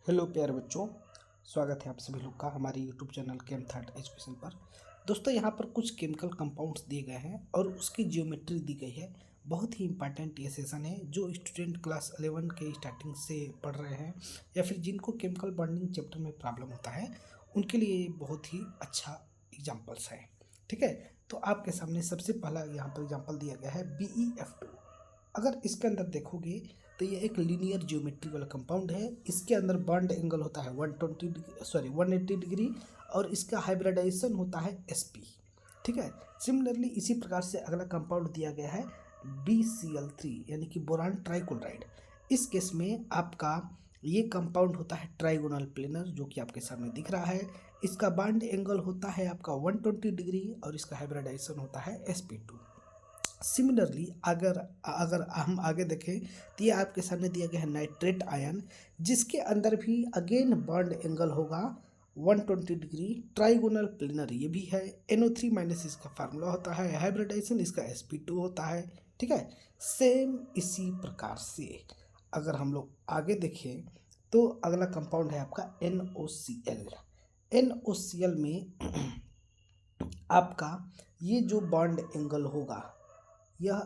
Hello प्यारे बच्चों, स्वागत है आप सभी लोग का हमारे यूट्यूब चैनल केम थर्ड एजुकेशन पर। दोस्तों, यहाँ पर कुछ केमिकल कंपाउंड्स दिए गए हैं और उसकी जियोमेट्री दी गई है। बहुत ही इंपॉर्टेंट ये सेशन है जो स्टूडेंट क्लास 11 के स्टार्टिंग से पढ़ रहे हैं या फिर जिनको केमिकल बॉन्डिंग चैप्टर में प्रॉब्लम होता है उनके लिए ये बहुत ही अच्छा एग्जाम्पल्स है। ठीक है, तो आपके सामने सबसे पहला यहाँ पर एग्जाम्पल दिया गया है BeF2। अगर इसके अंदर देखोगे तो ये एक लीनियर ज्योमेट्री वाला कंपाउंड है। इसके अंदर बॉन्ड एंगल होता है 180 डिग्री और इसका हाइब्रिडाइजेशन होता है sp। ठीक है, सिमिलरली इसी प्रकार से अगला कंपाउंड दिया गया है BCl3 यानी कि बोरान ट्राइक्लोराइड। इस केस में आपका ये कंपाउंड होता है ट्राइगोनल प्लेनर जो कि आपके सामने दिख रहा है। इसका बॉन्ड एंगल होता है आपका 120 डिग्री और इसका हाइब्रिडाइजेशन होता है sp2। सिमिलरली अगर अगर हम आगे देखें तो ये आपके सामने दिया गया है नाइट्रेट आयन, जिसके अंदर भी अगेन बॉन्ड एंगल होगा 120 डिग्री, ट्राइगोनल प्लेनर ये भी है, NO3 माइनस इसका फार्मूला होता है, हाइब्रिडाइजेशन इसका sp2 होता है। ठीक है, सेम इसी प्रकार से अगर हम लोग आगे देखें तो अगला कंपाउंड है आपका NOCl। NOCl में आपका ये जो बॉन्ड एंगल होगा यह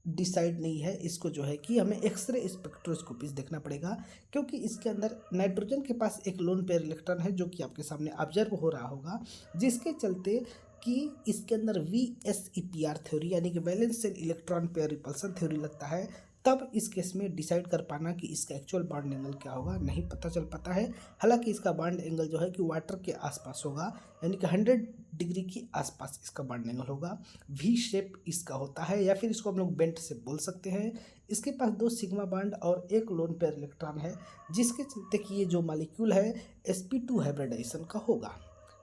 डिसाइड नहीं है। इसको जो है कि हमें एक्सरे स्पेक्ट्रोस्कोपी देखना पड़ेगा, क्योंकि इसके अंदर नाइट्रोजन के पास एक लोन पेयर इलेक्ट्रॉन है जो कि आपके सामने ऑब्जर्व हो रहा होगा, जिसके चलते कि इसके अंदर VSEPR थ्योरी यानी कि valence shell electron pair repulsion theory लगता है। तब इस केस में डिसाइड कर पाना कि इसका एक्चुअल बॉन्ड एंगल क्या होगा नहीं पता चल पाता है। हालांकि इसका बॉन्ड एंगल जो है कि वाटर के आसपास होगा, यानी कि 100 डिग्री के आसपास इसका बॉन्ड एंगल होगा। V शेप इसका होता है या फिर इसको हम लोग बेंट से बोल सकते हैं। इसके पास 2 सिग्मा बॉन्ड और एक लोन पेयर इलेक्ट्रॉन है, जिसके चलते कि ये जो मॉलिक्यूल है sp2 हाइब्रिडाइजेशन का होगा।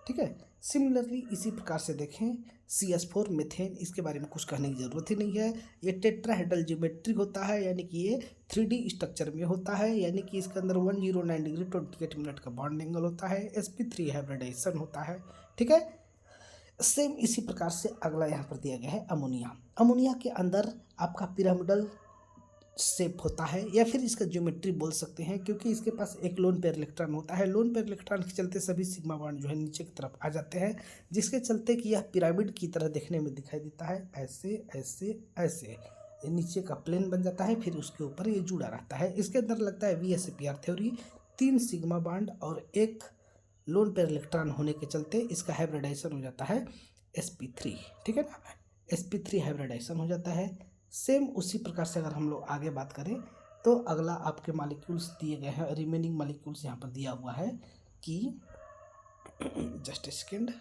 ठीक है, सिमिलरली इसी प्रकार से देखें CH4 मीथेन, इसके बारे में कुछ कहने की ज़रूरत ही नहीं है। ये टेट्राहेड्रल ज्योमेट्री होता है, यानी कि ये 3D स्ट्रक्चर में होता है, यानी कि इसके अंदर 109 डिग्री 28 मिनट का बॉन्ड एंगल होता है, sp3 हाइब्रिडाइजेशन होता है। ठीक है, सेम इसी प्रकार से अगला यहाँ पर दिया गया है अमोनिया। अमोनिया के अंदर आपका पिरामिडल शेप होता है या फिर इसका ज्योमेट्री बोल सकते हैं, क्योंकि इसके पास एक लोन पेयर इलेक्ट्रॉन होता है। लोन पेयर इलेक्ट्रॉन के चलते सभी सिग्मा बॉन्ड जो है नीचे की तरफ आ जाते हैं, जिसके चलते कि यह पिरामिड की तरह देखने में दिखाई देता है। ऐसे ऐसे ऐसे ये नीचे का प्लेन बन जाता है, फिर उसके ऊपर ये जुड़ा रहता है। इसके अंदर लगता है VSEPR थ्योरी, 3 सिग्मा बॉन्ड और एक लोन पेयर इलेक्ट्रॉन होने के चलते इसका हाइब्रिडाइजेशन हो जाता है sp3। ठीक है ना, sp3 हाइब्रिडाइजेशन हो जाता है। सेम उसी प्रकार से अगर हम लोग आगे बात करें तो अगला आपके मॉलिक्यूल्स दिए गए हैं, रिमेनिंग मॉलिक्यूल्स यहाँ पर दिया हुआ है कि जस्ट ए सेकेंड,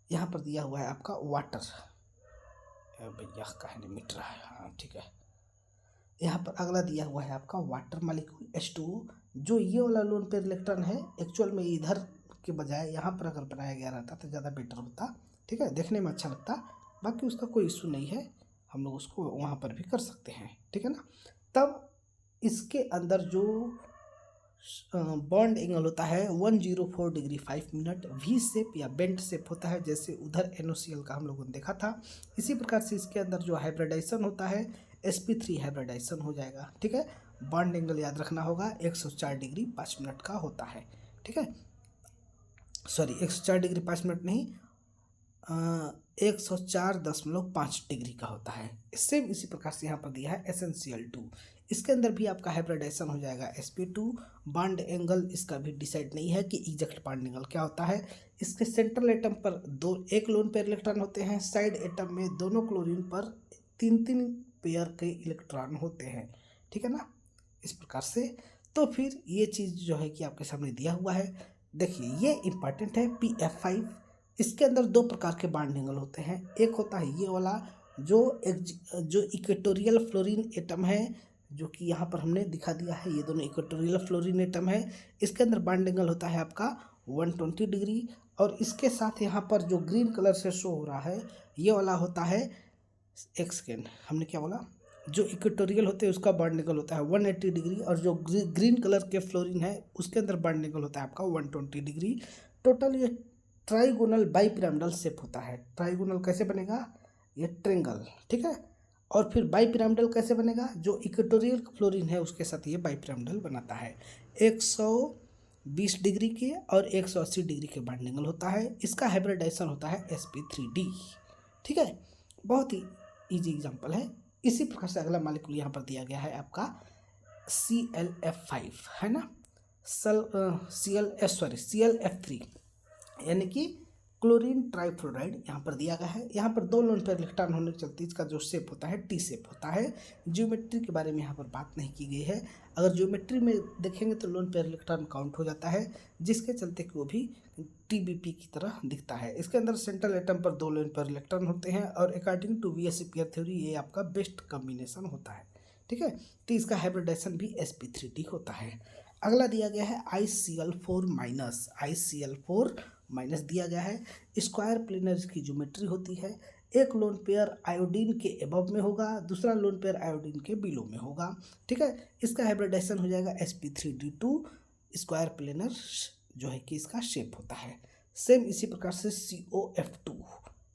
यहाँ पर दिया हुआ है आपका वाटर। भैया कहे नहीं मिट रहा है, हाँ ठीक है। यहाँ पर अगला दिया हुआ है आपका वाटर मॉलिक्यूल H2O, जो ये वाला लोन पेयर इलेक्ट्रॉन है। एक्चुअल में इधर के बजाय यहाँ पर अगर बनाया गया रहता तो ज़्यादा बेटर होता। ठीक है, देखने में अच्छा लगता, बाकी उसका कोई इशू नहीं है, हम लोग उसको वहाँ पर भी कर सकते हैं। ठीक है ना, तब इसके अंदर जो बॉन्ड एंगल होता है 104 डिग्री 5 मिनट, V शेप या बेंट शेप होता है, जैसे उधर NOCl का हम लोगों ने देखा था। इसी प्रकार से इसके अंदर जो हाइब्रिडाइजेशन होता है sp3 हाइब्रिडाइजेशन हो जाएगा। ठीक है, बॉन्ड एंगल याद रखना होगा 104 डिग्री 5 मिनट का होता है। ठीक है, सॉरी 104 डिग्री 5 मिनट नहीं, 104.5 डिग्री का होता है। सेम इसी प्रकार से यहाँ पर दिया है SnCl2। इसके अंदर भी आपका हाइब्रिडाइजेशन हो जाएगा sp2। बॉन्ड एंगल इसका भी डिसाइड नहीं है कि एग्जैक्ट बॉन्ड एंगल क्या होता है। इसके सेंट्रल एटम पर एक लोन पेयर इलेक्ट्रॉन होते हैं, साइड एटम में दोनों क्लोरीन पर 3 पेयर के इलेक्ट्रॉन होते हैं। ठीक है ना, इस प्रकार से। तो फिर ये चीज़ जो है कि आपके सामने दिया हुआ है, देखिए ये इंपॉर्टेंट है PF5। इसके अंदर 2 प्रकार के बॉन्ड एंगल होते हैं। एक होता है ये वाला जो इक्वेटोरियल फ्लोरीन एटम है, जो कि यहाँ पर हमने दिखा दिया है, ये दोनों इक्वेटोरियल फ्लोरीन एटम है। इसके अंदर बॉन्ड एंगल होता है आपका 120 डिग्री, और इसके साथ यहाँ पर जो ग्रीन कलर से शो हो रहा है ये वाला होता है, एक सेकेंड हमने क्या बोला, जो इक्वेटोरियल होते हैं उसका बॉन्ड एंगल होता है 180 डिग्री, और जो ग्रीन कलर के फ्लोरीन है उसके अंदर बॉन्ड एंगल होता है आपका 120 डिग्री। टोटल ये ट्राइगोनल बाईपिरामिडल शेप होता है। ट्राइगोनल कैसे बनेगा, ये ट्रेंगल। ठीक है, और फिर बाईपिरामिडल कैसे बनेगा, जो इक्वेटोरियल फ्लोरीन है उसके साथ ये बाईपिरामिडल बनाता है। 20 डिग्री के और 180 डिग्री के बॉन्ड एंगल होता है। इसका हाइब्रिडाइजेशन होता है sp3d। ठीक है, बहुत ही इजी एग्जांपल है। इसी प्रकार से अगला मॉलिक्यूल यहाँ पर दिया गया है आपका ClF5 है ना, ClF3 यानी कि क्लोरीन ट्राइफ्लोराइड यहाँ पर दिया गया है। यहाँ पर 2 लोन पेयर इलेक्ट्रॉन होने के चलते इसका जो शेप होता है टी शेप होता है। ज्योमेट्री के बारे में यहाँ पर बात नहीं की गई है। अगर ज्योमेट्री में देखेंगे तो लोन पेयर इलेक्ट्रॉन काउंट हो जाता है, जिसके चलते कि वो भी TBP की तरह दिखता है। इसके अंदर सेंट्रल एटम पर 2 लोन पेयर इलेक्ट्रॉन होते हैं और according to VSE pair theory ये आपका बेस्ट कॉम्बिनेशन होता है। ठीक है, तो इसका हाइब्रिडाइजेशन भी sp3d होता है। अगला दिया गया है ICl4 दिया गया है। स्क्वायर प्लेनर इसकी ज्योमेट्री होती है। एक लोन पेयर आयोडीन के एबव में होगा, दूसरा लोन पेयर आयोडीन के बिलो में होगा। ठीक है, इसका हाइब्रिडाइजेशन हो जाएगा sp3d2। स्क्वायर प्लेनर जो है कि इसका शेप होता है। सेम इसी प्रकार से COF2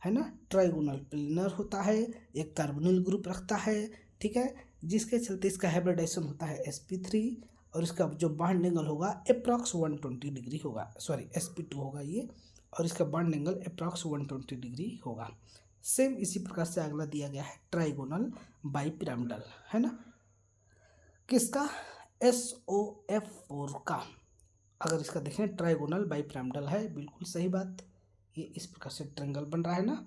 है ना, ट्राइगोनल प्लेनर होता है, एक कार्बोनिल ग्रुप रखता है। ठीक है, जिसके चलते इसका हाइब्रिडाइजेशन होता है sp3 और इसका जो बॉन्ड एंगल होगा अप्रॉक्स 120 डिग्री होगा, सॉरी sp2 होगा ये, और इसका बॉन्ड एंगल अप्रॉक्स 120 डिग्री होगा। सेम इसी प्रकार से अगला दिया गया है ट्राइगोनल बाइपिरामिडल है ना, किसका SOF4 का। अगर इसका देखें ट्राइगोनल बाइपिरामिडल है, बिल्कुल सही बात। ये इस प्रकार से ट्रायंगल बन रहा है ना,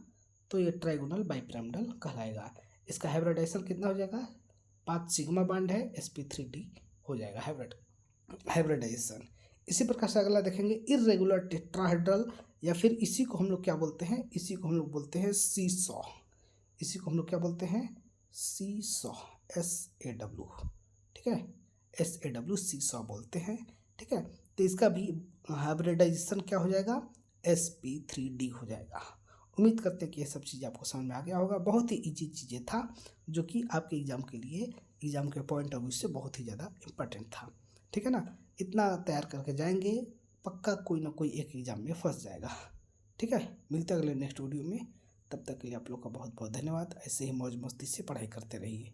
तो ये ट्राइगोनल बाइपिरामिडल कहलाएगा। इसका हाइब्रिडाइजेशन कितना हो जाएगा, 5 सिग्मा बॉन्ड है, sp3d हो जाएगा हाइब्रिडाइजेशन। इसी प्रकार से अगला देखेंगे इर्रेगुलर टेट्राहेड्रल, या फिर इसी को हम लोग क्या बोलते हैं, इसी को हम लोग बोलते हैं सीसॉ। इसी को हम लोग क्या बोलते हैं, सीसॉ, SAW। ठीक है, SAW सीसॉ बोलते हैं। ठीक है, तो इसका भी हाइब्रिडाइजेशन क्या हो जाएगा, sp3d हो जाएगा। उम्मीद करते हैं कि ये सब चीज़ आपको समझ में आ गया होगा। बहुत ही इजी चीज़ें था जो कि आपके एग्ज़ाम के लिए, एग्ज़ाम के पॉइंट ऑफ व्यू से बहुत ही ज़्यादा इम्पोर्टेंट था। ठीक है ना, इतना तैयार करके जाएंगे, पक्का कोई ना कोई एक एग्ज़ाम में फंस जाएगा। ठीक है, मिलते हैं अगले नेक्स्ट वीडियो में। तब तक के लिए आप लोग का बहुत बहुत धन्यवाद। ऐसे ही मौज मस्ती से पढ़ाई करते रहिए।